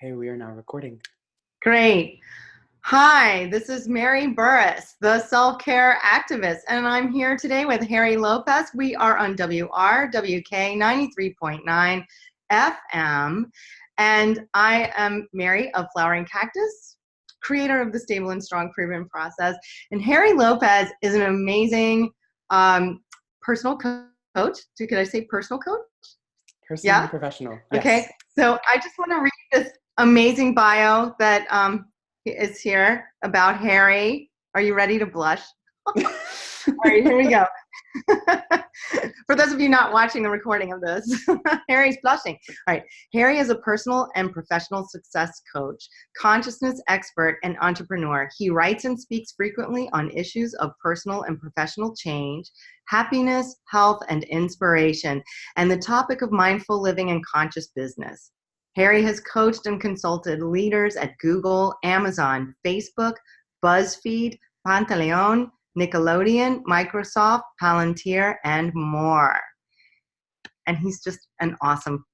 Okay, we are now recording. Great. Hi, this is Mary Burris, the self-care activist, and I'm here today with Harry Lopez. We are on WRWK 93.9 FM, and I am Mary of Flowering Cactus, creator of the Stable and Strong Proven Process. And Harry Lopez is an amazing personal coach. Could I say personal coach? Personal and Yeah? professional, Okay. yes. So I just want to read this amazing bio that is here about Harry. Are you ready to blush? All right, here we go. For those of you not watching the recording of this, Harry's blushing. All right. Harry is a personal and professional success coach, consciousness expert, and entrepreneur. He writes and speaks frequently on issues of personal and professional change, happiness, health, and inspiration, and the topic of mindful living and conscious business. Harry has coached and consulted leaders at Google, Amazon, Facebook, BuzzFeed, Pantaleon, Nickelodeon, Microsoft, Palantir, and more. And he's just an awesome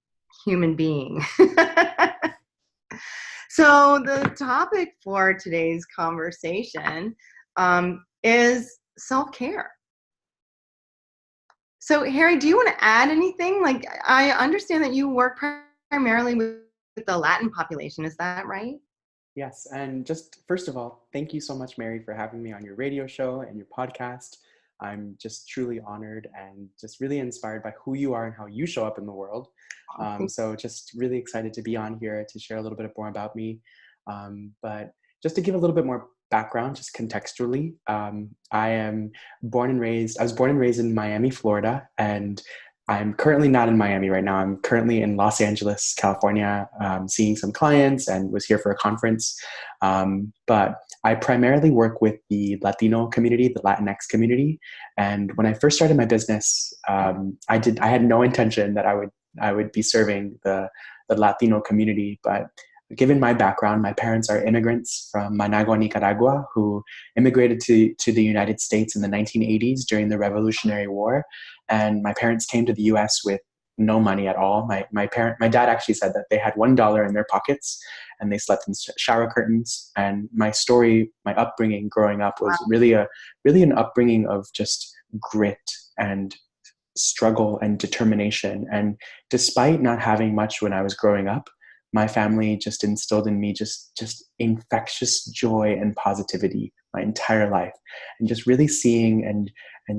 human being. So the topic for today's conversation is self-care. So Harry, do you want to add anything? Like, I understand that you work primarily with the Latin population. Is that right? Yes, and just first of all, thank you so much, Mary, for having me on your radio show and your podcast. I'm just truly honored and just really inspired by who you are and how you show up in the world. So just really excited to be on here to share a little bit more about me. But just to give a little bit more background, just contextually, I was born and raised in Miami, Florida, and I'm currently not in Miami right now. I'm currently in Los Angeles, California, seeing some clients and was here for a conference. But I primarily work with the Latino community, the Latinx community. And when I first started my business, I had no intention that I would be serving the Latino community. But given my background, my parents are immigrants from Managua, Nicaragua, who immigrated to the United States in the 1980s during the Revolutionary War. And my parents came to the US with no money at all. My dad actually said that they had $1 in their pockets and they slept in shower curtains. And my story, my upbringing growing up was really an upbringing of just grit and struggle and determination. And despite not having much when I was growing up, my family just instilled in me just infectious joy and positivity my entire life, and just really seeing and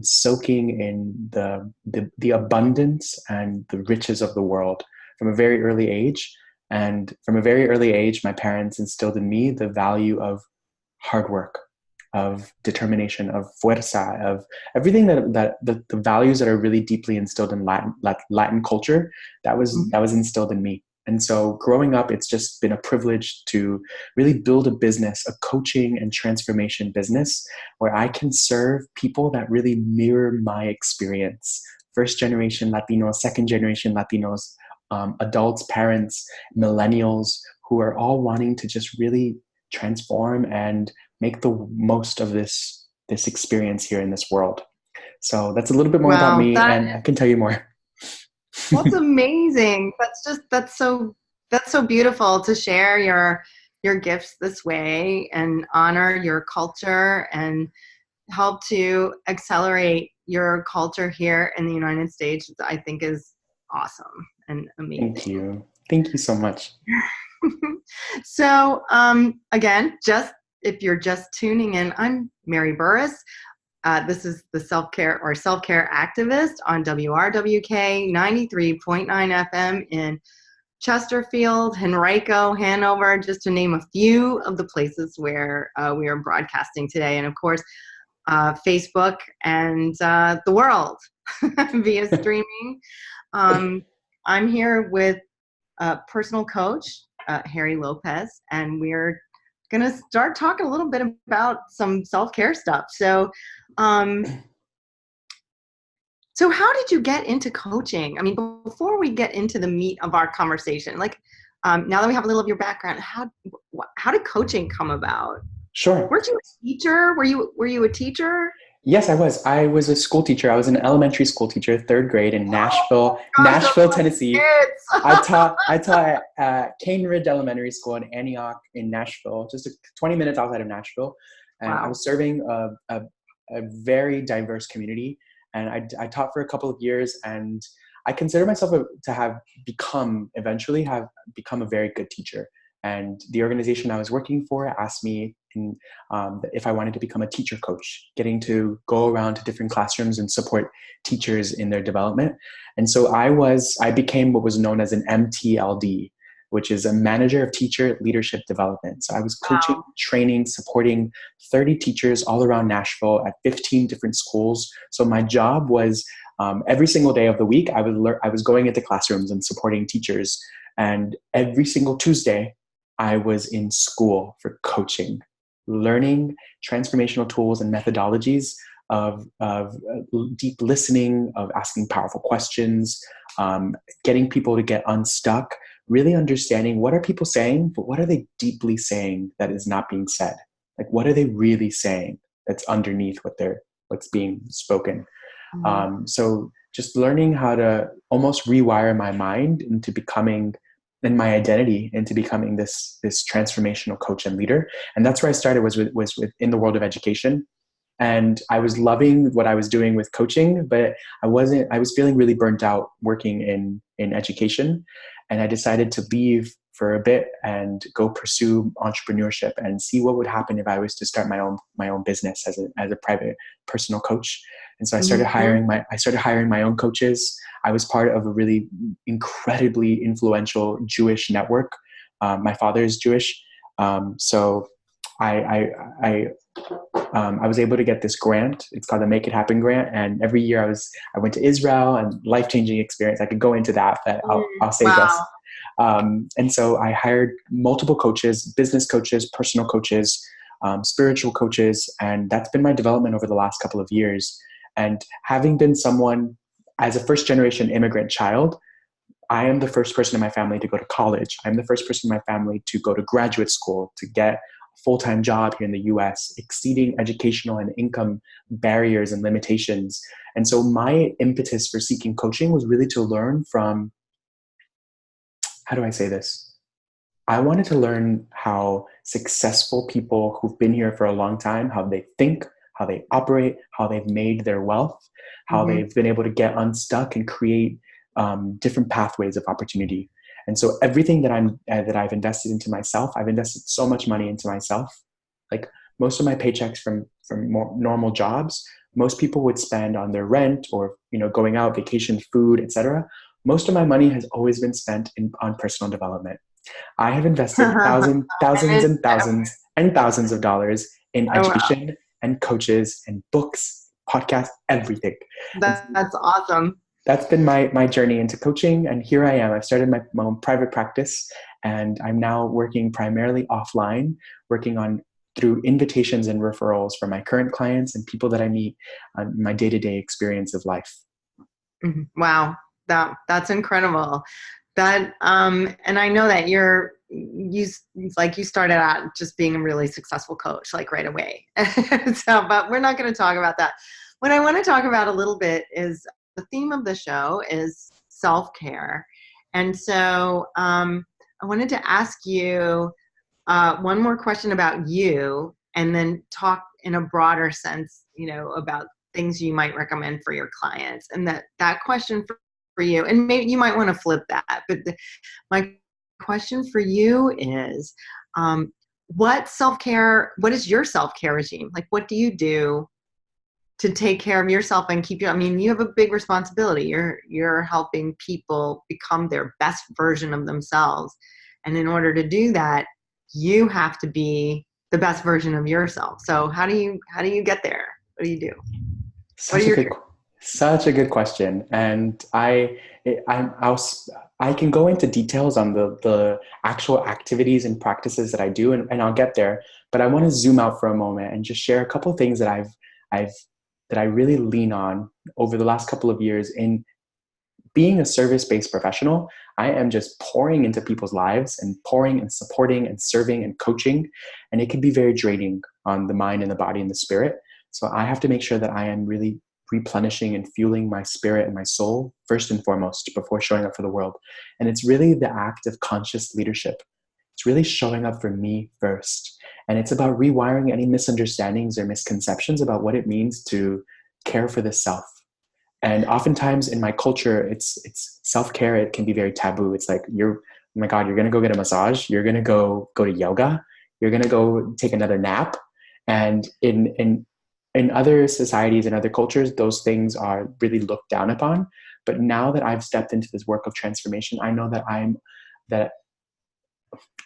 soaking in the abundance and the riches of the world from a very early age. And from a very early age, my parents instilled in me the value of hard work, of determination, of fuerza, of everything that the values that are really deeply instilled in Latin culture that was instilled in me. And so growing up, it's just been a privilege to really build a business, a coaching and transformation business where I can serve people that really mirror my experience. First generation Latinos, second generation Latinos, adults, parents, millennials, who are all wanting to just really transform and make the most of this experience here in this world. So that's a little bit more about Wow, me, and I can tell you more. that's amazing. That's so beautiful to share your gifts this way and honor your culture and help to accelerate your culture here in the United States. I think is awesome and amazing. Thank you. Thank you so much. So again, just if you're just tuning in, I'm Mary Burris. This is the self-care activist on WRWK 93.9 FM in Chesterfield, Henrico, Hanover, just to name a few of the places where we are broadcasting today. And of course, Facebook and the world via streaming. I'm here with personal coach, Harry Lopez, and we're going to start talking a little bit about some self-care stuff. So how did you get into coaching? I mean, before we get into the meat of our conversation, like now that we have a little of your background, how did coaching come about? Sure. Weren't you a teacher? Were you a teacher? Yes, I was. I was a school teacher. I was an elementary school teacher, third grade in Oh Nashville, my gosh, those Nashville, are Tennessee. kids. I taught at Cane Ridge Elementary School in Antioch in Nashville, just 20 minutes outside of Nashville, and I Wow. was serving a very diverse community. And I taught for a couple of years, and I consider myself to have eventually have become a very good teacher. And the organization I was working for asked me if I wanted to become a teacher coach, getting to go around to different classrooms and support teachers in their development. And so I became what was known as an MTLD, which is a manager of teacher leadership development. So I was coaching, Wow. training, supporting 30 teachers all around Nashville at 15 different schools. So my job was every single day of the week, I was going into classrooms and supporting teachers. And every single Tuesday, I was in school for coaching, learning transformational tools and methodologies of deep listening, of asking powerful questions, getting people to get unstuck, really understanding what are people saying, but what are they deeply saying that is not being said? Like, what are they really saying that's underneath what's being spoken? Mhm. So just learning how to almost rewire my mind into becoming and my identity into becoming this transformational coach and leader. And that's where I started was in the world of education. And I was loving what I was doing with coaching, but I was feeling really burnt out working in education. And I decided to leave for a bit and go pursue entrepreneurship and see what would happen if I was to start my own business as a private personal coach. And so Mhm. I started hiring my own coaches. I was part of a really incredibly influential Jewish network. My father is Jewish, so I I was able to get this grant. It's called the Make It Happen grant, and every year I went to Israel, and life changing experience. I could go into that, but I'll save us. Wow. And so I hired multiple coaches, business coaches, personal coaches, spiritual coaches, and that's been my development over the last couple of years. And having been someone as a first generation immigrant child, I am the first person in my family to go to college. I'm the first person in my family to go to graduate school, to get a full-time job here in the US, exceeding educational and income barriers and limitations. And so my impetus for seeking coaching was really to learn from, how do I say this? I wanted to learn how successful people who've been here for a long time, how they think, how they operate, how they've made their wealth, how Mhm. they've been able to get unstuck and create different pathways of opportunity. And so everything that I've invested into myself, I've invested so much money into myself. Like most of my paychecks from more normal jobs, most people would spend on their rent or going out, vacation, food, etc. Most of my money has always been spent on personal development. I have invested And thousands it's and thousands and thousands of dollars in oh wow, education and coaches and books, podcasts, everything. And so that's awesome. that's been my journey into coaching. And here I am. I've started my own private practice, and I'm now working primarily offline, working on through invitations and referrals for my current clients and people that I meet on my day-to-day experience of life. Mhm. Wow, that's incredible. That and I know that you started out just being a really successful coach like right away. So, but we're not going to talk about that. What I want to talk about a little bit is the theme of the show is self-care, and so I wanted to ask you one more question about you, and then talk in a broader sense, about things you might recommend for your clients. And that question for you, and maybe you might want to flip that, but my question for you is, what is your self-care regime? Like, what do you do to take care of yourself and keep you? I mean, you have a big responsibility. You're helping people become their best version of themselves. And in order to do that, you have to be the best version of yourself. So how do you get there? What do you do? What are Such a your good, such a good question, and I can go into details on the actual activities and practices that I do, and I'll get there. But I want to zoom out for a moment and just share a couple of things I've that I really lean on over the last couple of years in being a service-based professional. I am just pouring into people's lives and pouring and supporting and serving and coaching, and it can be very draining on the mind and the body and the spirit. So I have to make sure that I am really replenishing and fueling my spirit and my soul first and foremost before showing up for the world. And it's really the act of conscious leadership. It's really showing up for me first. And it's about rewiring any misunderstandings or misconceptions about what it means to care for the self. And oftentimes in my culture, it's self-care. It can be very taboo. It's like, oh my God, you're going to go get a massage. You're going to go to yoga. You're going to go take another nap. And in other societies and other cultures, those things are really looked down upon. But now that I've stepped into this work of transformation, I know that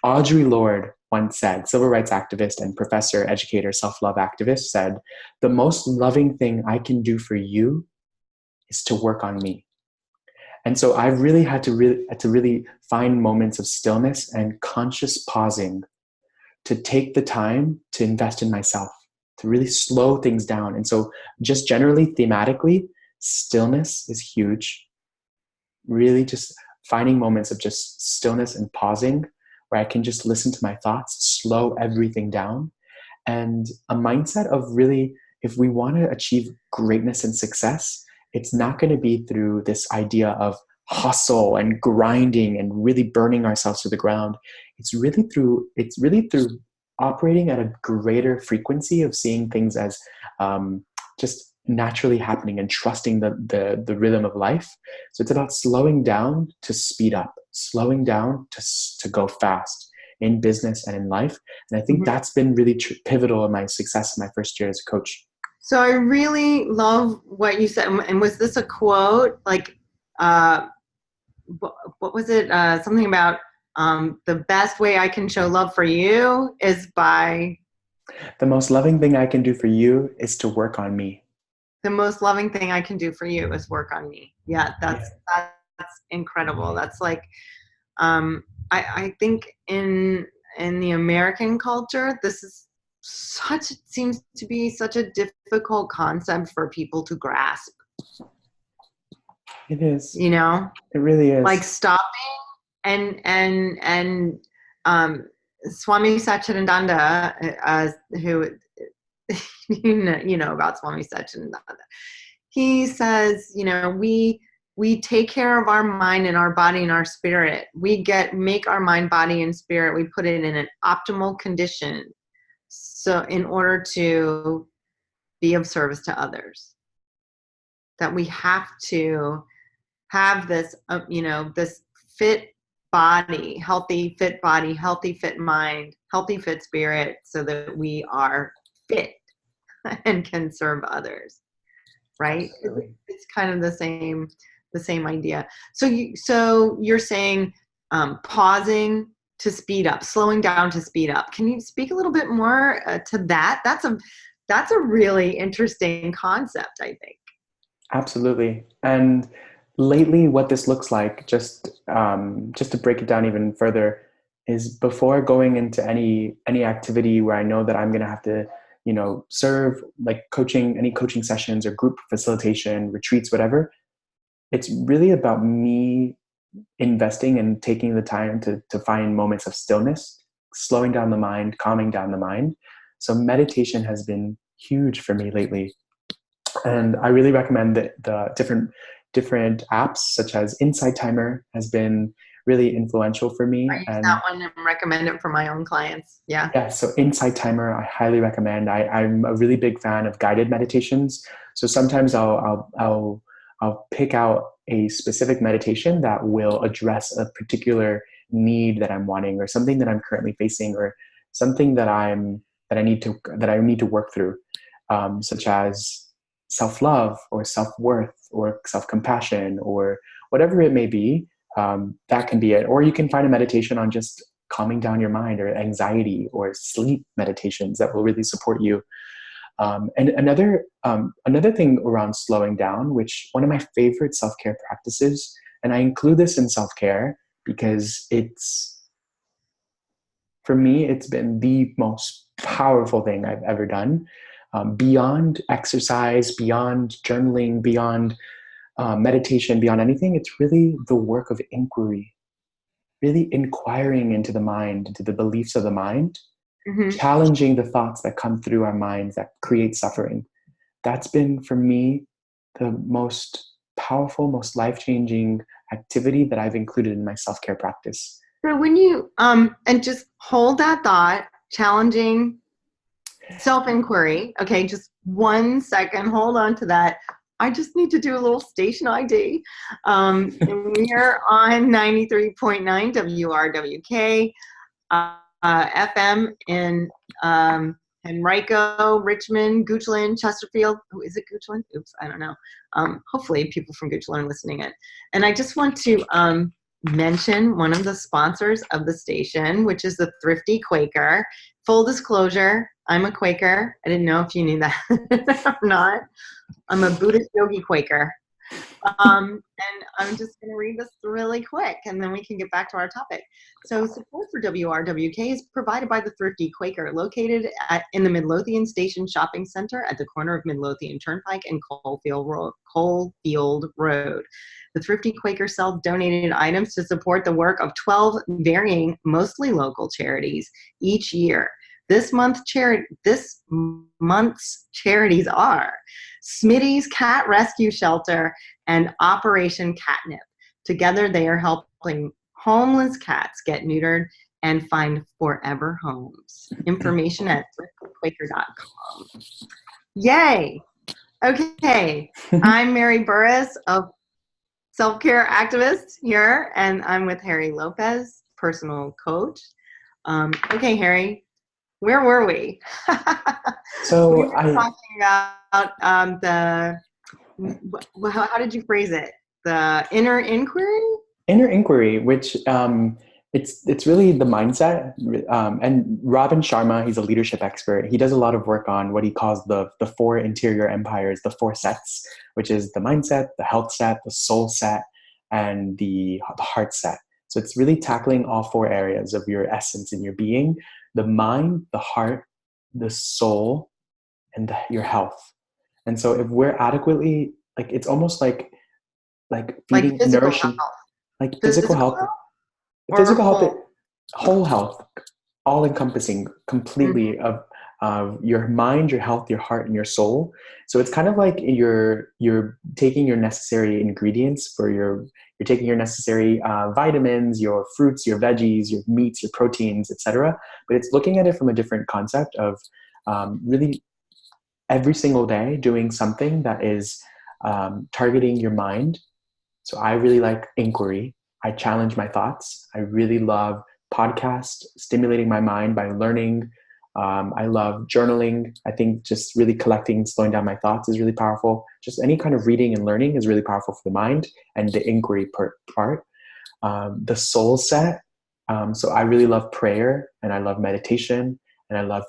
Audre Lorde once said, civil rights activist and professor, educator, self-love activist, said, the most loving thing I can do for you is to work on me. And so I've really had to really find moments of stillness and conscious pausing to take the time to invest in myself, to really slow things down. And so just generally thematically, stillness is huge. Really just finding moments of just stillness and pausing where I can just listen to my thoughts, slow everything down, and a mindset of really, if we want to achieve greatness and success, it's not going to be through this idea of hustle and grinding and really burning ourselves to the ground. It's really through operating at a greater frequency of seeing things as just naturally happening and trusting the rhythm of life. So it's about slowing down to speed up, slowing down to go fast in business and in life. And I think that's been really pivotal in my success in my first year as a coach. So I really love what you said. And was this a quote? Like, what was it? Something about the best way I can show love for you is by... The most loving thing I can do for you is to work on me. The most loving thing I can do for you is work on me. Yeah, that's incredible. That's like, I think in the American culture, this is it seems to be such a difficult concept for people to grasp. It is. You know? It really is. Like stopping and Swami Satchidananda, who you know about Swami Satchidananda. He says, we take care of our mind and our body and our spirit. We make our mind, body, and spirit, we put it in an optimal condition. So in order to be of service to others, that we have to have this, this fit body, healthy fit mind, healthy fit spirit, so that we are fit and can serve others. Right? It's kind of the same idea. So you're saying pausing to speed up, slowing down to speed up. Can you speak a little bit more to that? That's a really interesting concept, I think. Absolutely. And lately, what this looks like, just to break it down even further, is before going into any activity where I know that I'm going to have to, serve, like any coaching sessions or group facilitation, retreats, whatever. It's really about me investing and taking the time to find moments of stillness, slowing down the mind, calming down the mind. So meditation has been huge for me lately. And I really recommend the different apps, such as Insight Timer has been really influential for me. I use that one and recommend it for my own clients. Yeah. Yeah. So Insight Timer, I highly recommend. I'm a really big fan of guided meditations. So sometimes I'll pick out a specific meditation that will address a particular need that I'm wanting, or something that I'm currently facing, or something that I need to work through, such as self-love or self-worth or self-compassion or whatever it may be. That can be it. Or you can find a meditation on just calming down your mind, or anxiety, or sleep meditations that will really support you. And another thing around slowing down, which one of my favorite self-care practices, and I include this in self-care because for me, it's been the most powerful thing I've ever done. Beyond exercise, beyond journaling, beyond meditation, beyond anything, it's really the work of inquiry, really inquiring into the mind, into the beliefs of the mind, challenging the thoughts that come through our minds that create suffering. that's been for me the most powerful, most life-changing activity that I've included in my self-care practice. So when you and just hold that thought, challenging self-inquiry. Okay, just 1 second. Hold on to that. I just need to do a little station ID. And we are on 93.9 WRWK FM in Henrico, Richmond, Goochland, Chesterfield. Oh, is it Goochland? Oops, I don't know. Hopefully people from Goochland are listening in. And I just want to mention one of the sponsors of the station, which is the Thrifty Quaker. Full disclosure, I'm a Quaker. I didn't know if you knew that or not. I'm a Buddhist yogi Quaker. And I'm just going to read this really quick, and then we can get back to our topic. So support for WRWK is provided by the Thrifty Quaker, located in the Midlothian Station Shopping Center at the corner of Midlothian Turnpike and Coalfield Road. The Thrifty Quaker sells donated items to support the work of 12 varying, mostly local charities each year. This month's charities are Smitty's Cat Rescue Shelter and Operation Catnip. Together, they are helping homeless cats get neutered and find forever homes. Information at thriftyquaker.com. Yay! Okay, I'm Mary Burris of Self-Care Activist here, and I'm with Harry Lopez, personal coach. Okay, Harry, where were we? So we were talking about how did you phrase it? The inner inquiry? Inner inquiry, which it's really the mindset. And Robin Sharma, he's a leadership expert. He does a lot of work on what he calls the four interior empires, the four sets, which is the mindset, the health set, the soul set, and the heart set. So it's really tackling all four areas of your essence and your being: the mind, the heart, the soul, and your health. And so if we're adequately, like, it's almost like feeding, like nourishing, health. like physical health, whole health, all encompassing completely of your mind, your health, your heart, and your soul. So it's kind of like you're taking your necessary ingredients you're taking your necessary vitamins, your fruits, your veggies, your meats, your proteins, etc. But it's looking at it from a different concept of really every single day doing something that is targeting your mind. So I really like inquiry. I challenge my thoughts. I really love podcasts, stimulating my mind by learning. I love journaling. I think just really collecting, slowing down my thoughts is really powerful. Just any kind of reading and learning is really powerful for the mind and the inquiry part. The soul set. So I really love prayer, and I love meditation, and I love,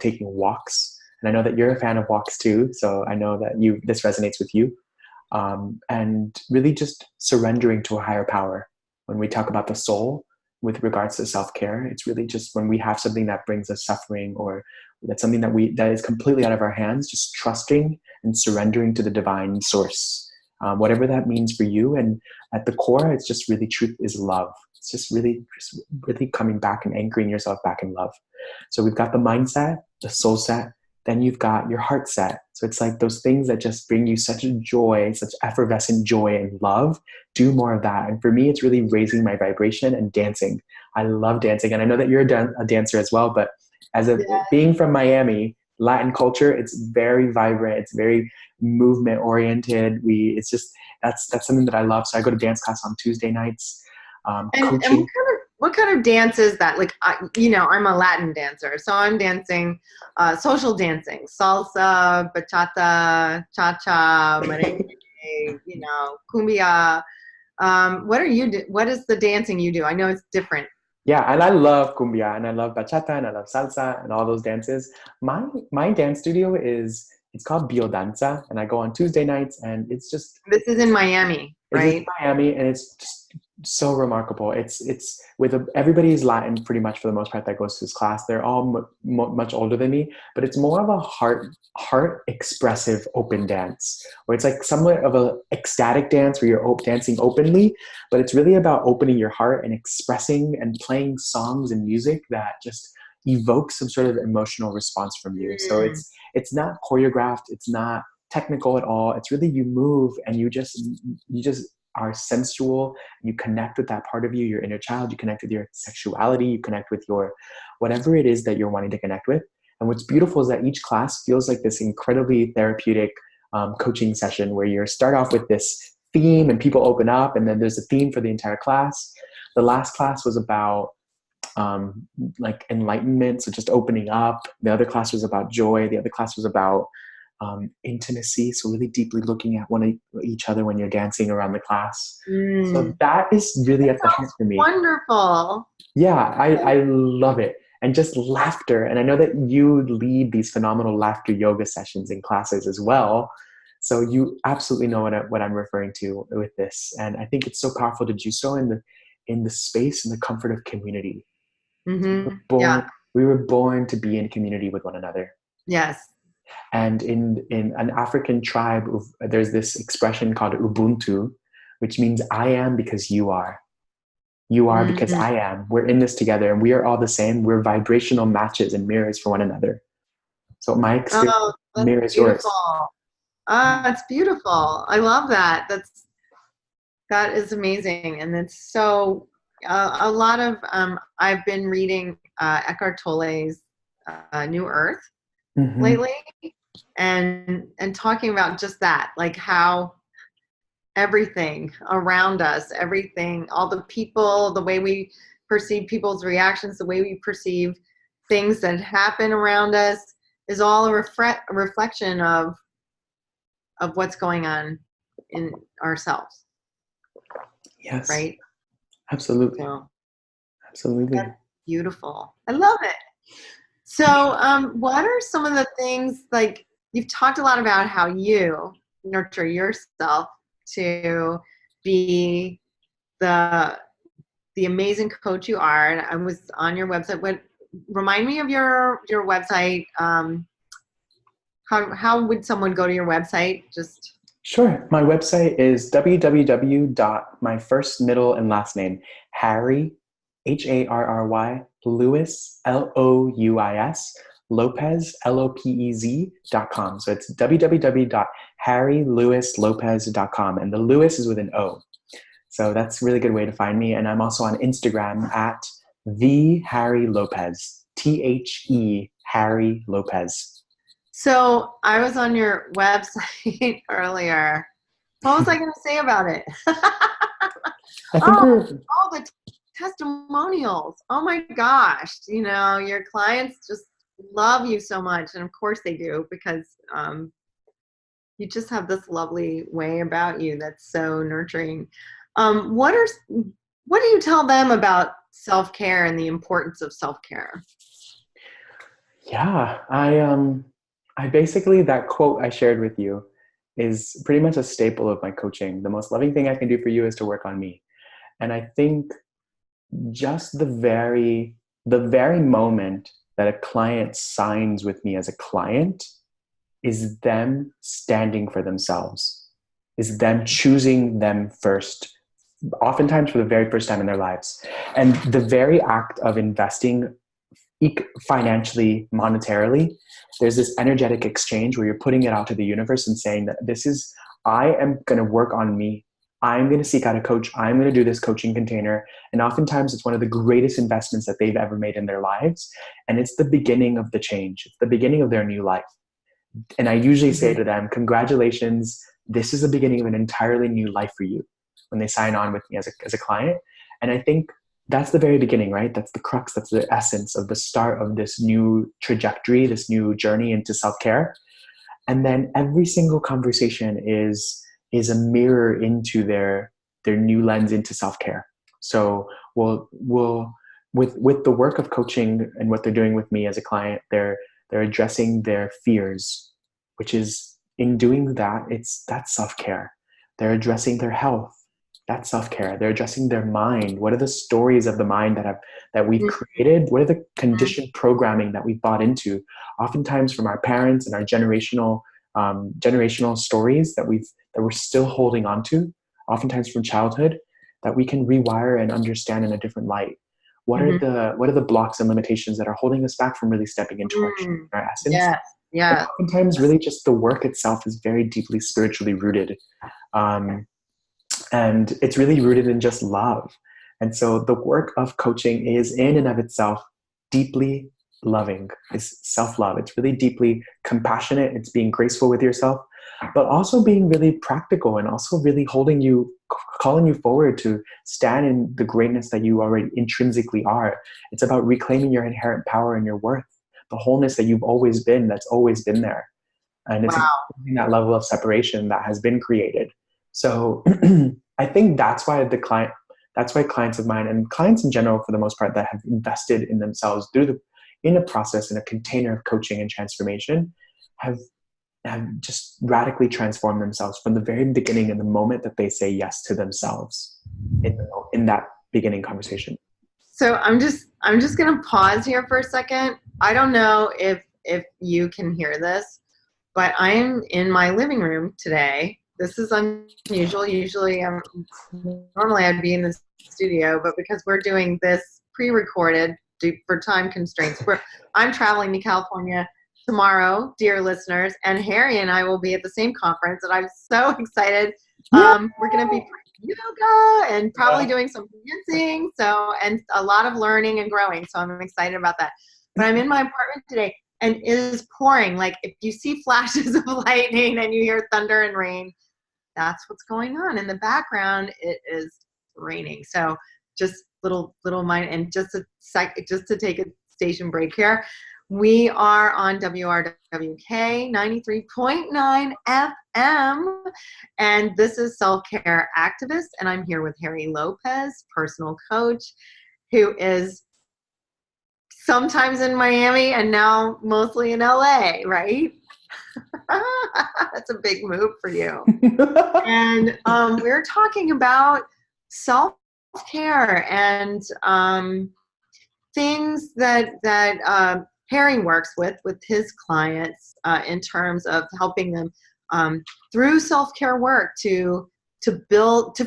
taking walks. And I know that you're a fan of walks too. So I know that this resonates with you. And really just surrendering to a higher power. When we talk about the soul with regards to self-care, it's really just when we have something that brings us suffering, or that's something that is completely out of our hands, just trusting and surrendering to the divine source, whatever that means for you. And at the core, it's just really, truth is love. It's just really coming back and anchoring yourself back in love. So we've got the mindset, the soul set, then you've got your heart set. So it's like those things that just bring you such joy, such effervescent joy and love. Do more of that. And for me, it's really raising my vibration and dancing. I love dancing. And I know that you're a dancer as well, but being from Miami, Latin culture, it's very vibrant. It's very movement oriented. That's something that I love. So I go to dance class on Tuesday nights. Coaching. And what kind of dance is that? Like, I'm a Latin dancer, so I'm dancing, social dancing, salsa, bachata, cha-cha, merengue, cumbia. What is the dancing you do? I know it's different. Yeah, and I love cumbia, and I love bachata, and I love salsa, and all those dances. My dance studio it's called Biodanza, and I go on Tuesday nights, and it's just... This is in Miami, right? It's in Miami, and it's just so remarkable. It's everybody is Latin pretty much for the most part that goes to this class. They're all much older than me, but it's more of a heart expressive open dance, where it's like somewhat of a ecstatic dance where you're dancing openly, but it's really about opening your heart and expressing and playing songs and music that just evoke some sort of emotional response from you. So it's not choreographed, it's not technical at all. It's really, you move and you just are sensual. You connect with that part of you, your inner child. You connect with your sexuality. You connect with your whatever it is that you're wanting to connect with. And what's beautiful is that each class feels like this incredibly therapeutic coaching session where you start off with this theme and people open up, and then there's a theme for the entire class. The last class was about like enlightenment, so just opening up. The other class was about joy. The other class was about intimacy, so really deeply looking at each other when you're dancing around the class. So that is really at the heart for me. Wonderful. Yeah, I love it. And just laughter. And I know that you lead these phenomenal laughter yoga sessions in classes as well. So you absolutely know what I'm referring to with this. And I think it's so powerful to do so in the space and the comfort of community. Yeah. We were born to be in community with one another. Yes. And in an African tribe, there's this expression called Ubuntu, which means I am because you are. You are because I am. We're in this together and we are all the same. We're vibrational matches and mirrors for one another. So my experience mirrors yours. It's beautiful. I love that. That is amazing. And it's so, a lot of, I've been reading Eckhart Tolle's New Earth lately, and talking about just that, like how everything around us, everything, all the people, the way we perceive people's reactions, the way we perceive things that happen around us is all a reflection of what's going on in ourselves. Yes. Right? Absolutely. So, absolutely. That's beautiful. I love it. So what are some of the things, like, you've talked a lot about how you nurture yourself to be the amazing coach you are. And I was on your website. Remind me of your website. How would someone go to your website? Just Sure. My website is my first, middle, and last name, Harry, Harry, Lewis, Louis, Lopez, Lopez.com. So it's www.harrylewislopez.com. And the Lewis is with an O. So that's a really good way to find me. And I'm also on Instagram at the Harry Lopez, THE Harry Lopez. So I was on your website earlier. What was I going to say about it? The testimonials. Oh my gosh. You know, your clients just love you so much. And of course they do, because you just have this lovely way about you that's so nurturing. What do you tell them about self-care and the importance of self-care? Yeah, I basically, that quote I shared with you is pretty much a staple of my coaching. The most loving thing I can do for you is to work on me. And I think just the very moment that a client signs with me as a client is them standing for themselves, is them choosing them first, oftentimes for the very first time in their lives. And the very act of investing financially, monetarily, there's this energetic exchange where you're putting it out to the universe and saying that I am going to work on me. I'm going to seek out a coach. I'm going to do this coaching container. And oftentimes it's one of the greatest investments that they've ever made in their lives. And it's the beginning of the change. It's the beginning of their new life. And I usually say to them, congratulations, this is the beginning of an entirely new life for you, when they sign on with me as a client. And I think that's the very beginning, right? That's the crux, that's the essence of the start of this new trajectory, this new journey into self-care. And then every single conversation is a mirror into their new lens into self-care. So we'll with the work of coaching and what they're doing with me as a client, they're addressing their fears, which is, in doing that, that's self-care. They're addressing their health. That's self-care. They're addressing their mind. What are the stories of the mind that we've created? What are the conditioned programming that we've bought into, oftentimes from our parents and our generational stories that we're still holding on to, oftentimes from childhood, that we can rewire and understand in a different light. Mhm. What are the blocks and limitations that are holding us back from really stepping into Mm. our essence? Yes. And Yes. oftentimes, really, just the work itself is very deeply spiritually rooted. Um, and it's really rooted in just love. And so the work of coaching is in and of itself deeply loving. It's self-love. It's really deeply compassionate. It's being graceful with yourself, but also being really practical and also really calling you forward to stand in the greatness that you already intrinsically are. It's about reclaiming your inherent power and your worth, the wholeness that you've always been, that's always been there. And it's Wow. that level of separation that has been created. So I think that's why clients of mine and clients in general, for the most part, that have invested in themselves in a process, in a container of coaching and transformation, have just radically transformed themselves from the very beginning, in the moment that they say yes to themselves in that beginning conversation. So I'm just gonna pause here for a second. I don't know if you can hear this, but I am in my living room today. This is unusual. Usually, normally I'd be in the studio, but because we're doing this pre-recorded for time constraints, I'm traveling to California tomorrow, dear listeners, and Harry and I will be at the same conference, and I'm so excited. Yeah. We're going to be yoga and probably doing some dancing, and a lot of learning and growing. So I'm excited about that. But I'm in my apartment today, and it is pouring. Like if you see flashes of lightning and you hear thunder and rain, that's what's going on in the background. It is raining. So just little mind, and just to take a station break here. We are on WRWK 93.9 FM, and this is Self-Care Activist, and I'm here with Harry Lopez, personal coach, who is sometimes in Miami and now mostly in LA, right? That's a big move for you. And we're talking about self-care and things that Harry works with his clients in terms of helping them through self-care work to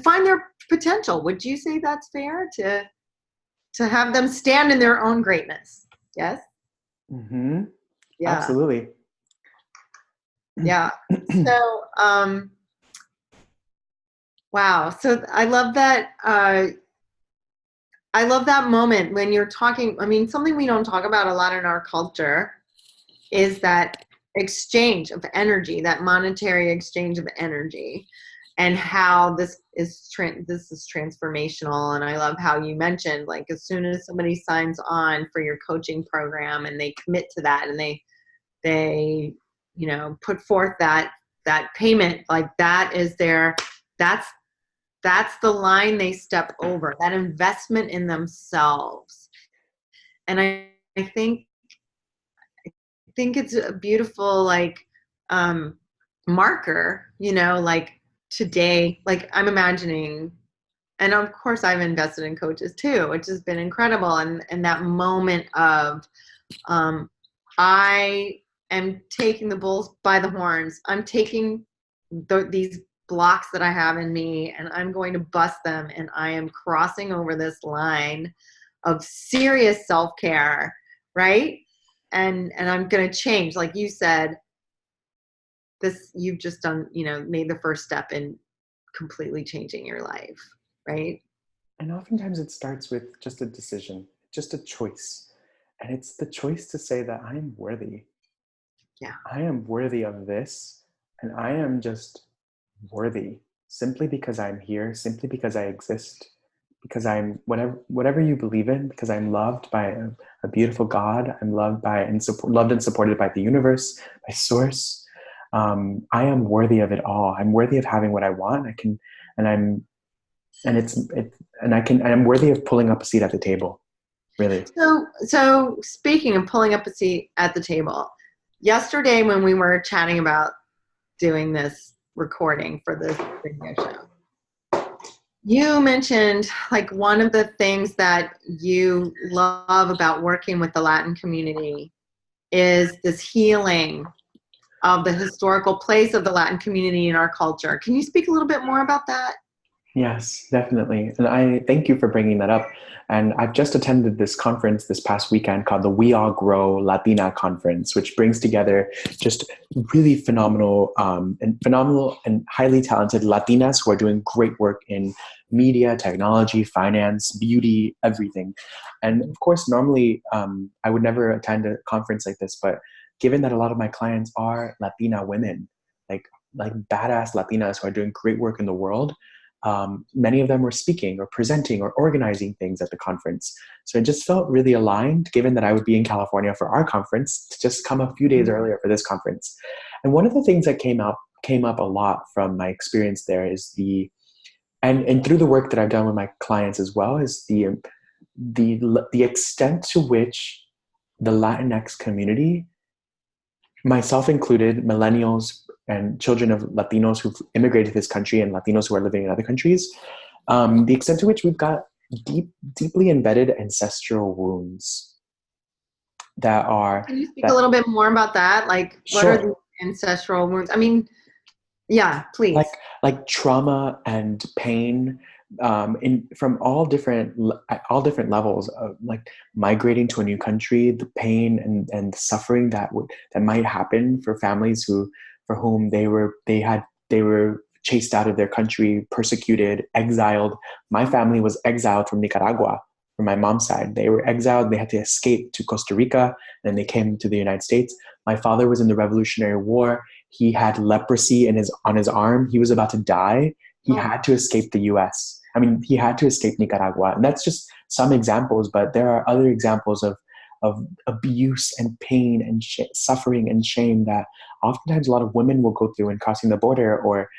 find their potential. Would you say that's fair, to have them stand in their own greatness? Yes. Mm-hmm. Yeah. Absolutely. Yeah. So wow. So I love that. I love that moment when you're talking. I mean, something we don't talk about a lot in our culture is that exchange of energy, that monetary exchange of energy, and how this is transformational. And I love how you mentioned, like, as soon as somebody signs on for your coaching program and they commit to that, and they put forth that payment, like that's the line they step over, that investment in themselves. And I think it's a beautiful, like, marker, like today, like I'm imagining, and of course I've invested in coaches too, which has been incredible. And that moment of, I am taking the bulls by the horns. I'm taking these blocks that I have in me, and I'm going to bust them, and I am crossing over this line of serious self-care, right? And I'm going to change, like you said. You've just done, made the first step in completely changing your life, right? And oftentimes it starts with just a decision, just a choice. And it's the choice to say that I am worthy. Yeah. I am worthy of this. And I am just worthy simply because I'm here, simply because I exist, because I'm whatever you believe in, because I'm loved by a beautiful God. I'm loved by loved and supported by the universe, by source. I am worthy of it all. I'm worthy of having what I want. And I'm, and it's, it, and I'm worthy of pulling up a seat at the table, really. So speaking of pulling up a seat at the table, yesterday when we were chatting about doing this recording for this radio show, you mentioned, like, one of the things that you love about working with the Latin community is this healing of the historical place of the Latin community in our culture. Can you speak a little bit more about that? Yes, definitely. And I thank you for bringing that up. And I've just attended this conference this past weekend called the We All Grow Latina Conference, which brings together just really phenomenal and highly talented Latinas who are doing great work in media, technology, finance, beauty, everything. And of course, normally I would never attend a conference like this, but given that a lot of my clients are Latina women, like like badass Latinas who are doing great work in the world, many of them were speaking or presenting or organizing things at the conference. So it just felt really aligned, given that I would be in California for our conference, to just come a few days Mhm. earlier for this conference. And one of the things that came up a lot from my experience there is and through the work that I've done with my clients as well, is the extent to which the Latinx community, myself included, millennials and children of Latinos who've immigrated to this country and Latinos who are living in other countries, the extent to which we've got deeply embedded ancestral wounds that are Can you speak a that little bit more about that? Like, what are sure, the ancestral wounds? I mean, yeah, like please. trauma and pain, in from all different levels of like migrating to a new country, the pain and the suffering that might happen for families for whom they were chased out of their country, persecuted, exiled. My family was exiled from Nicaragua. From my mom's side, they were exiled. They had to escape to Costa Rica, and they came to the United States. My father was in the Revolutionary War. He had leprosy on his arm. He was about to die. He Oh, had to escape the US. I mean, he had to escape Nicaragua. And that's just some examples, but there are other examples of abuse and pain and suffering and shame that oftentimes a lot of women will go through in crossing the border, or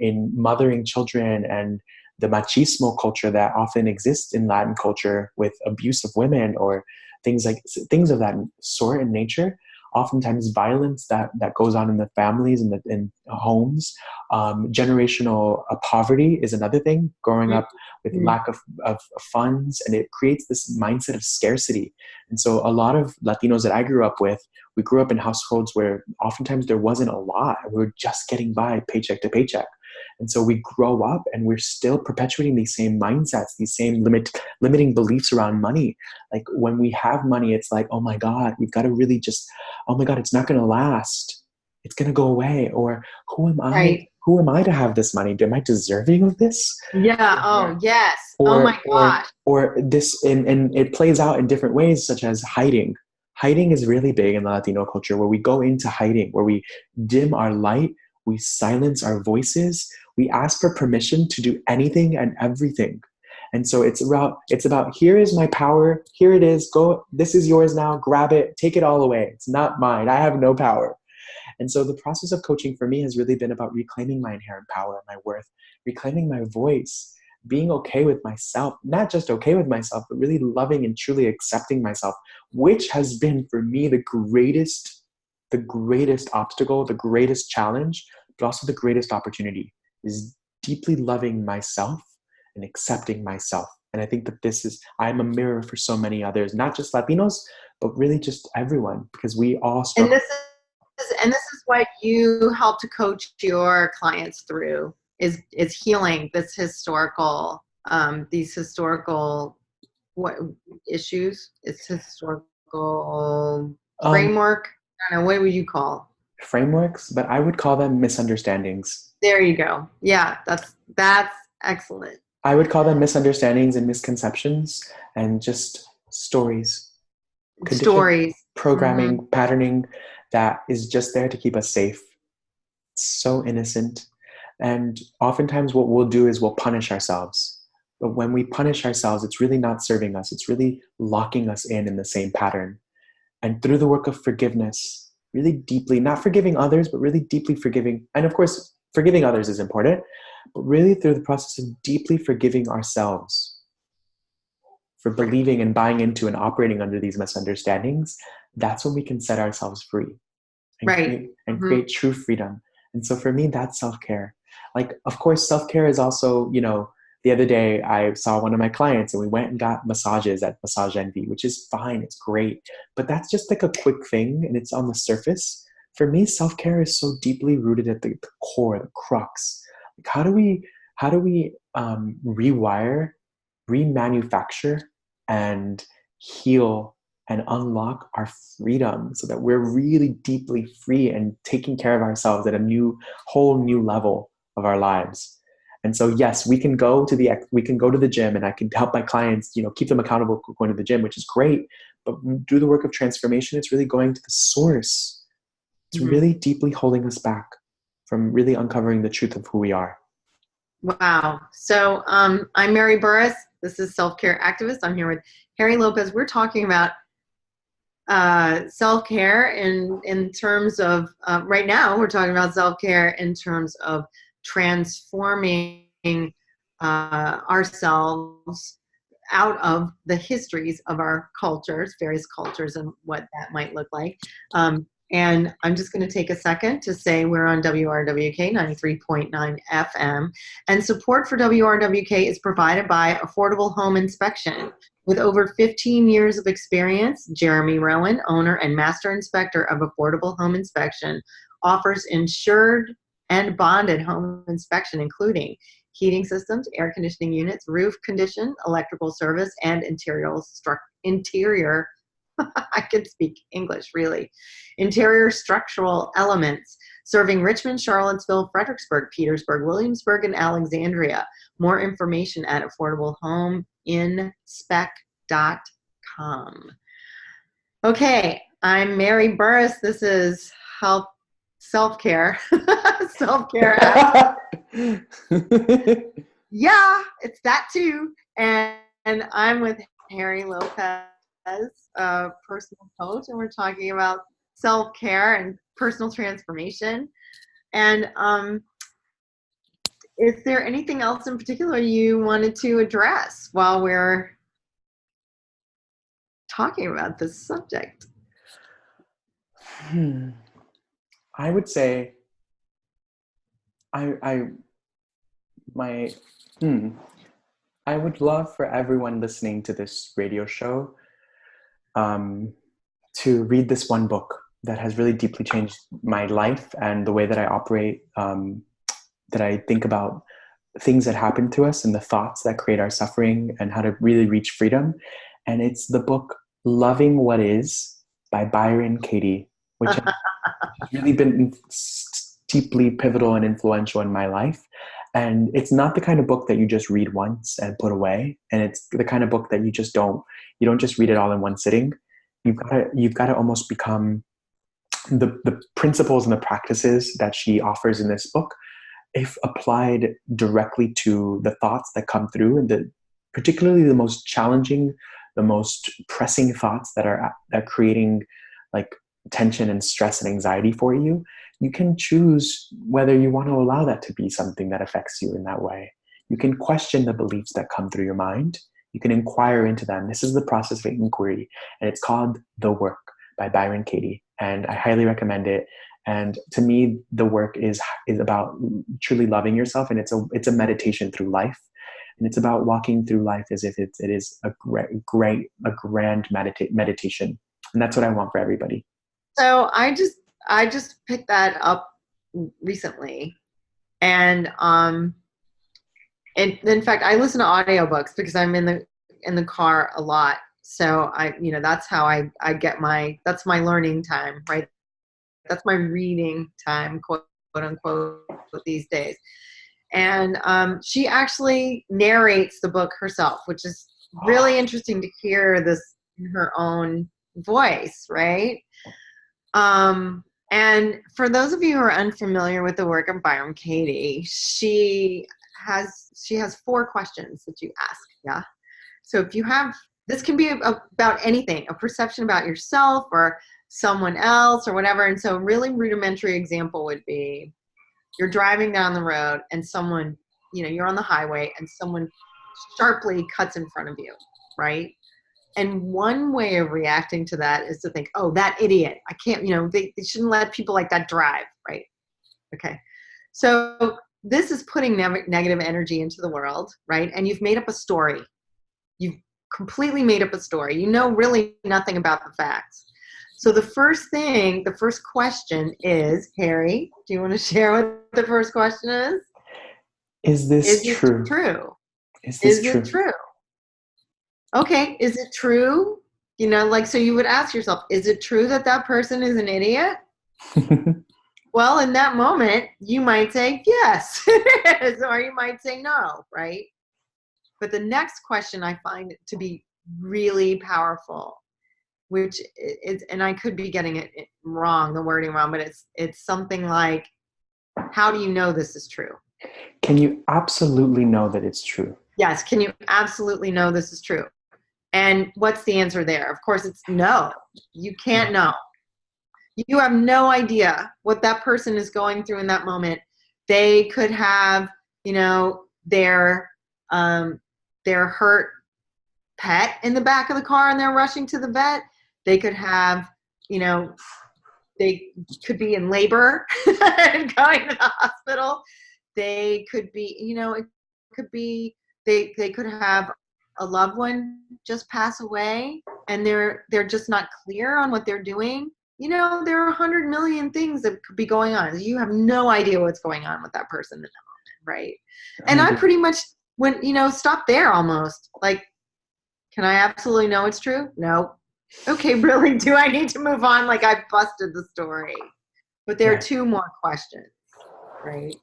in mothering children, and the machismo culture that often exists in Latin culture with abuse of women, or things of that sort and nature. Oftentimes violence that goes on in the families and in homes. Generational poverty is another thing, growing up with mhm. lack of funds, and it creates this mindset of scarcity. And so a lot of Latinos that I grew up with, we grew up in households where oftentimes there wasn't a lot. We were just getting by paycheck to paycheck. And so we grow up and we're still perpetuating these same mindsets, these same limiting beliefs around money. Like when we have money, it's like, oh my God, we've got to really just, oh my God, it's not going to last. It's going to go away. Or who am I? Right. Who am I to have this money? Am I deserving of this? Yeah. Oh, yes. Oh my or or gosh. or this, and it plays out in different ways, such as hiding is really big in the Latino culture, where we go into hiding, where we dim our light, we silence our voices, we ask for permission to do anything and everything. And so it's about here is my power, here it is, go, this is yours now, grab it, take it all away, it's not mine, I have no power. And so the process of coaching for me has really been about reclaiming my inherent power, my worth, reclaiming my voice, being okay with myself, not just okay with myself, but really loving and truly accepting myself, which has been for me the greatest obstacle, the greatest challenge, but also the greatest opportunity, is deeply loving myself and accepting myself. And I think that I'm a mirror for so many others, not just Latinos, but really just everyone, because we all And struggle. this is what you help to coach your clients through is healing this historical these historical what issues. It's historical Um, framework. I don't know, what would you call? Frameworks, but I would call them misunderstandings. There you go. Yeah, that's excellent. I would call them misunderstandings and misconceptions, and just stories, conditioned Stories. Hmm. programming, patterning that is just there to keep us safe. It's so innocent. And oftentimes, what we'll do is we'll punish ourselves. But when we punish ourselves, it's really not serving us, it's really locking us in the same pattern. And through the work of forgiveness, really deeply, not forgiving others, but really deeply forgiving. And of course, forgiving others is important, but really through the process of deeply forgiving ourselves for Right. believing and buying into and operating under these misunderstandings, that's when we can set ourselves free and Right. Hmm. create true freedom. And so for me, that's self-care. Like, of course, self-care is also, the other day I saw one of my clients and we went and got massages at Massage Envy, which is fine, it's great, but that's just like a quick thing and it's on the surface. For me, self-care is so deeply rooted at the core, the crux. Like, how do we rewire, remanufacture, and heal and unlock our freedom so that we're really deeply free and taking care of ourselves at a whole new level of our lives. And so, yes, we can go to the gym, and I can help my clients, keep them accountable for going to the gym, which is great. But do the work of transformation. It's really going to the source. It's really deeply holding us back from really uncovering the truth of who we are. Wow. So I'm Mary Burris. This is Self-Care Activist. I'm here with Harry Lopez. We're talking about self-care in terms of, right now we're talking about self-care in terms of transforming ourselves out of the histories of our cultures, various cultures, and what that might look like. And I'm just going to take a second to say we're on WRWK 93.9 FM, and support for WRWK is provided by Affordable Home Inspection. With over 15 years of experience, Jeremy Rowan, owner and master inspector of Affordable Home Inspection, offers insured and bonded home inspection, including heating systems, air conditioning units, roof condition, electrical service, and interior I can speak English, really. Interior structural elements, serving Richmond, Charlottesville, Fredericksburg, Petersburg, Williamsburg, and Alexandria. More information at affordablehomeinspec.com. Okay, I'm Mary Burris. This is self-care. Self-care. Yeah, it's that too. And I'm with Harry Lopez, personal coach, and we're talking about self-care and personal transformation. And is there anything else in particular you wanted to address while we're talking about this subject? I would say I would love for everyone listening to this radio show to read this one book that has really deeply changed my life and the way that I operate, that I think about things that happen to us and the thoughts that create our suffering and how to really reach freedom. And it's the book Loving What Is by Byron Katie, which has really been deeply pivotal and influential in my life. And it's not the kind of book that you just read once and put away. And it's the kind of book that you don't just read it all in one sitting. You've got to almost become the principles and the practices that she offers in this book, if applied directly to the thoughts that come through, and particularly the most challenging, the most pressing thoughts that are creating like tension and stress and anxiety for you, you can choose whether you want to allow that to be something that affects you in that way. You can question the beliefs that come through your mind. You can inquire into them. This is the process of inquiry, and it's called The Work by Byron Katie, and I highly recommend it. And to me, the work is about truly loving yourself, and it's a meditation through life, and it's about walking through life as if it is a grand meditation, and that's what I want for everybody. So I just picked that up recently, and in fact, I listen to audiobooks because I'm in the car a lot. So that's how I get that's my learning time, right? That's my reading time, quote unquote, these days. And she actually narrates the book herself, which is really interesting to hear this in her own voice, right? And for those of you who are unfamiliar with the work of Byron Katie, she has 4 questions that you ask. Yeah. So if you have, this can be about anything, a perception about yourself or someone else or whatever. And so a really rudimentary example would be you're driving down the road and someone, you're on the highway and someone sharply cuts in front of you, right? And one way of reacting to that is to think, oh, that idiot, I can't, they shouldn't let people like that drive, right? Okay. So this is putting negative energy into the world, right? And you've made up a story. You've completely made up a story. You know really nothing about the facts. So the first question is, Harry, do you want to share what the first question is? Is this Is it true? true? Is this Is it true? true? Okay, is it true? Like, so you would ask yourself, is it true that that person is an idiot? Well, in that moment, you might say, yes, it is, or you might say no, right? But the next question I find to be really powerful, which is, and I could be getting it wrong, the wording wrong, but it's something like, how do you know this is true? Can you absolutely know that it's true? Yes, can you absolutely know this is true? And what's the answer there? Of course, it's no. You can't know. You have no idea what that person is going through in that moment. They could have, their their hurt pet in the back of the car and they're rushing to the vet. They could have, you know, they could be in labor and going to the hospital. They could be, it could be they could have a loved one just pass away and they're just not clear on what they're doing. There are 100 million things that could be going on. You have no idea what's going on with that person in that moment, right? And I 100. pretty much went, stop there almost. Like, can I absolutely know it's true? No. Okay, really? Do I need to move on? Like, I busted the story. But there are Yeah. two more questions, right?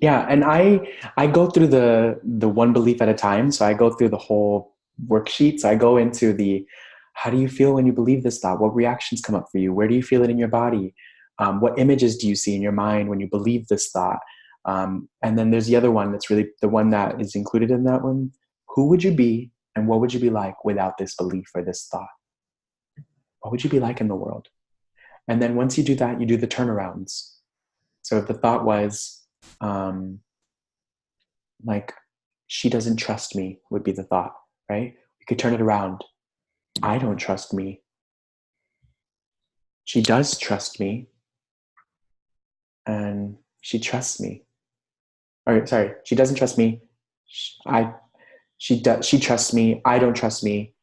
Yeah, and I go through the one belief at a time. So I go through the whole worksheet. So I go into the how do you feel when you believe this thought? What reactions come up for you? Where do you feel it in your body? What images do you see in your mind when you believe this thought? And then there's the other one that's really the one that is included in that one. Who would you be and what would you be like without this belief or this thought? What would you be like in the world? And then once you do that, you do the turnarounds. So if the thought was, like, she doesn't trust me would be the thought, right? You could turn it around. I don't trust me. She does trust me and she trusts me. Or sorry, she doesn't trust me. I she trusts me. I don't trust me.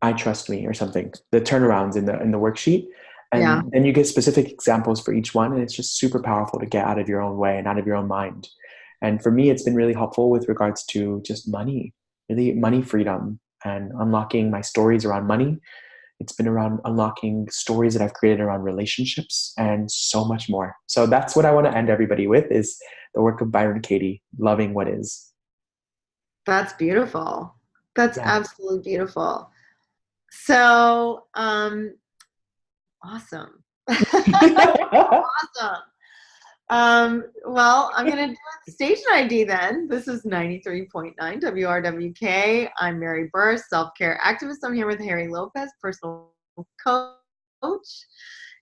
I trust me or something. The turnarounds in the worksheet. Yeah. And then you get specific examples for each one. And it's just super powerful to get out of your own way and out of your own mind. And for me, it's been really helpful with regards to just money, really money freedom and unlocking my stories around money. It's been around unlocking stories that I've created around relationships and so much more. So that's what I want to end everybody with is the work of Byron Katie, loving what is. That's beautiful. That's Yeah. absolutely beautiful. So, awesome. Awesome. Well, I'm going to do a station ID then. This is 93.9 WRWK. I'm Mary Burr, self-care activist. I'm here with Harry Lopez, personal coach.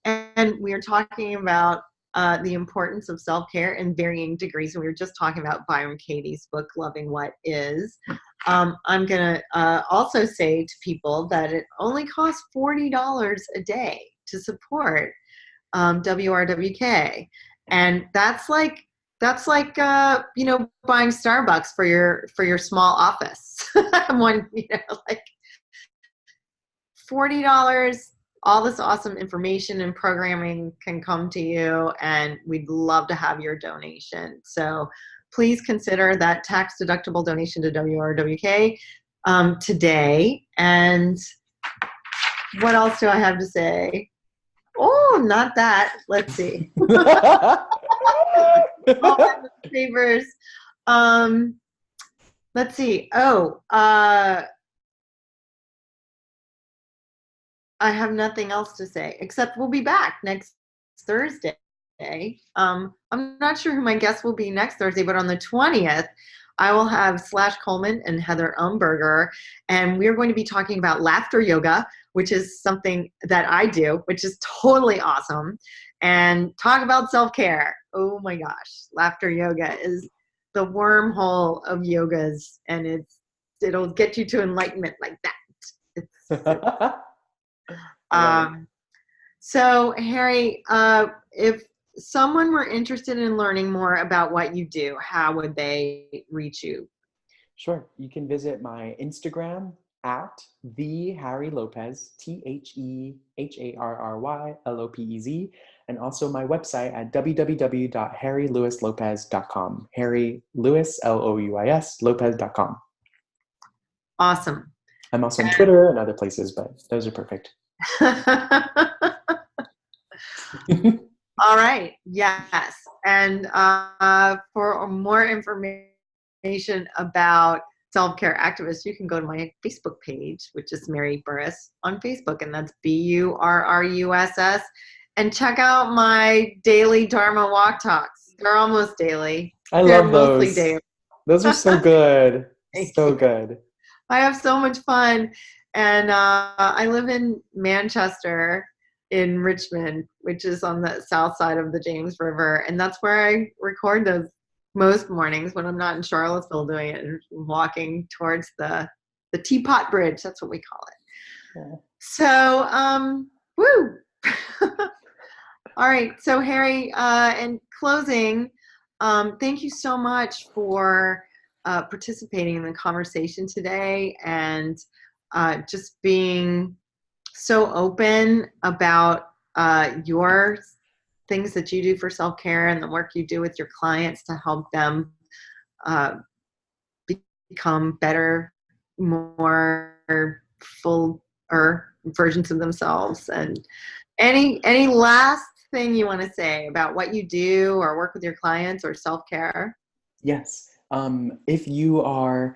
And we are talking about the importance of self-care in varying degrees. And we were just talking about Byron Katie's book, Loving What Is. I'm going to also say to people that it only costs $40 a day to support WRWK. And that's like buying Starbucks for your small office. One, like $40, all this awesome information and programming can come to you, and we'd love to have your donation. So please consider that tax deductible donation to WRWK today. And what else do I have to say? Oh, not that. Let's see. All my favors. Let's see. I have nothing else to say except we'll be back next Thursday. I'm not sure who my guest will be next Thursday, but on the 20th, I will have Slash Coleman and Heather Umberger, and we're going to be talking about laughter yoga, which is something that I do, which is totally awesome, and talk about self-care. Oh my gosh, laughter yoga is the wormhole of yogas, and it'll get you to enlightenment like that. Um, so Harry, if someone were interested in learning more about what you do, how would they reach you? Sure. You can visit my Instagram at the Harry Lopez, TheHarrylopez, and also my website at www.harrylewislopez.com. Harry Lewis, Louis, Lopez.com. Awesome. I'm also on Twitter and other places, but those are perfect. All right. Yes. And for more information about self-care activists, you can go to my Facebook page, which is Mary Burruss on Facebook, and that's BURRUSS. And check out my daily Dharma walk talks. They're almost daily. They're love mostly those. daily. Those are so good. So good. I have so much fun. And I live in Manchester, in Richmond, which is on the south side of the James River. And that's where I record those most mornings when I'm not in Charlottesville doing it and walking towards the Teapot Bridge. That's what we call it. Yeah. So, woo! All right. So, Harry, in closing, thank you so much for participating in the conversation today and just being so open about your things that you do for self-care and the work you do with your clients to help them become better, more fuller versions of themselves. And any last thing you want to say about what you do or work with your clients or self-care? Yes. If you are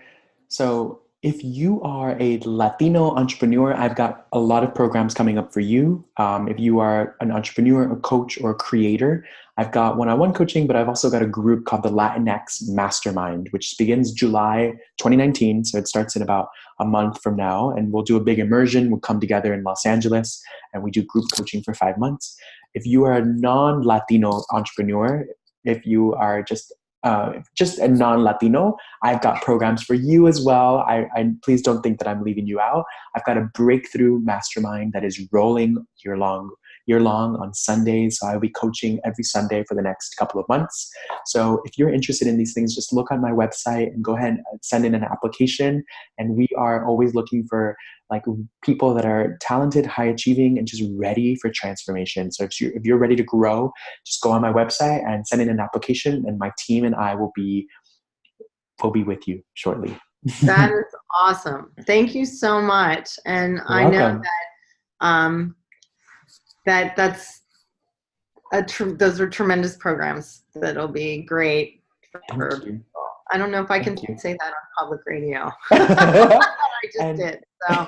a Latino entrepreneur, I've got a lot of programs coming up for you. If you are an entrepreneur, a coach, or a creator, I've got one-on-one coaching, but I've also got a group called the Latinx Mastermind, which begins July 2019. So it starts in about a month from now, and we'll do a big immersion. We'll come together in Los Angeles, and we do group coaching for 5 months. If you are a non-Latino entrepreneur, if you are just a non-Latino, I've got programs for you as well. I please don't think that I'm leaving you out. I've got a breakthrough mastermind that is rolling year long on Sundays. So I'll be coaching every Sunday for the next couple of months. So if you're interested in these things, just look on my website and go ahead and send in an application. And we are always looking for like people that are talented, high achieving, and just ready for transformation. So if you're ready to grow, just go on my website and send in an application, and my team and I will be with you shortly. That is awesome. Thank you so much. And You're I welcome. know that's those are tremendous programs that'll be great for Thank you. I don't know if I can say that on public radio. I just did. So,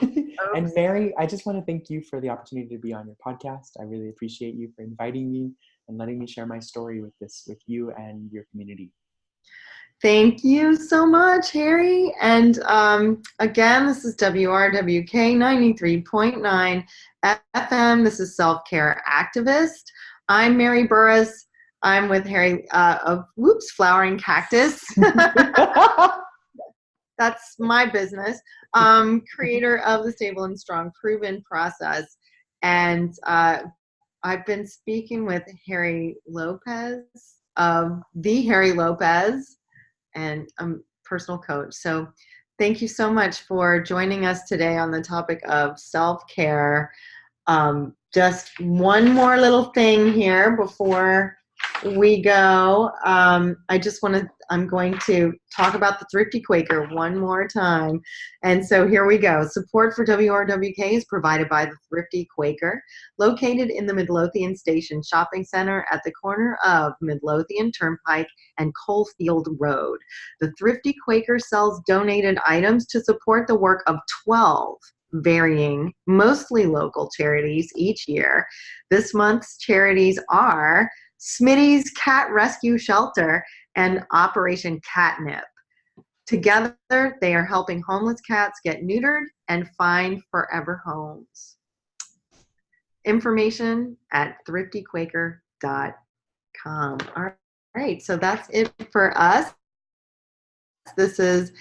and Mary, I just want to thank you for the opportunity to be on your podcast. I really appreciate you for inviting me and letting me share my story with you and your community. Thank you so much, Harry. And again, this is WRWK 93.9 FM. This is Self-Care Activist. I'm Mary Burruss. I'm with Harry of Flowering Cactus. That's my business. Creator of the Stable and Strong Proven Process. And I've been speaking with Harry Lopez of The Harry Lopez, and I'm a personal coach. So thank you so much for joining us today on the topic of self-care. Just one more little thing here before we go. I'm going to talk about the Thrifty Quaker one more time. And so here we go. Support for WRWK is provided by the Thrifty Quaker, located in the Midlothian Station Shopping Center at the corner of Midlothian Turnpike and Coalfield Road. The Thrifty Quaker sells donated items to support the work of 12 varying, mostly local charities each year. This month's charities are Smitty's Cat Rescue Shelter and Operation Catnip. Together, they are helping homeless cats get neutered and find forever homes. Information at thriftyquaker.com. All right, so that's it for us. This is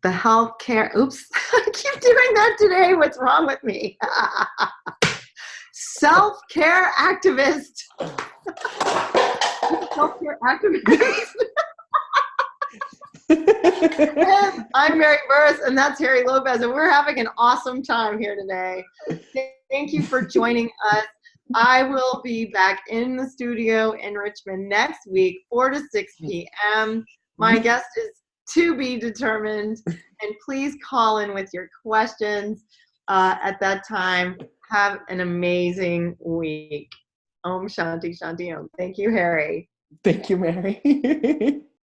the healthcare. Oops, I keep doing that today. What's wrong with me? Self-care activist. Self-care activist. And I'm Mary Burris, and that's Harry Lopez, and we're having an awesome time here today. Thank you for joining us. I will be back in the studio in Richmond next week, 4 to 6 p.m. My guest is to be determined, and please call in with your questions at that time. Have an amazing week. Om Shanti Shanti Om. Thank you, Harry. Thank you, Mary.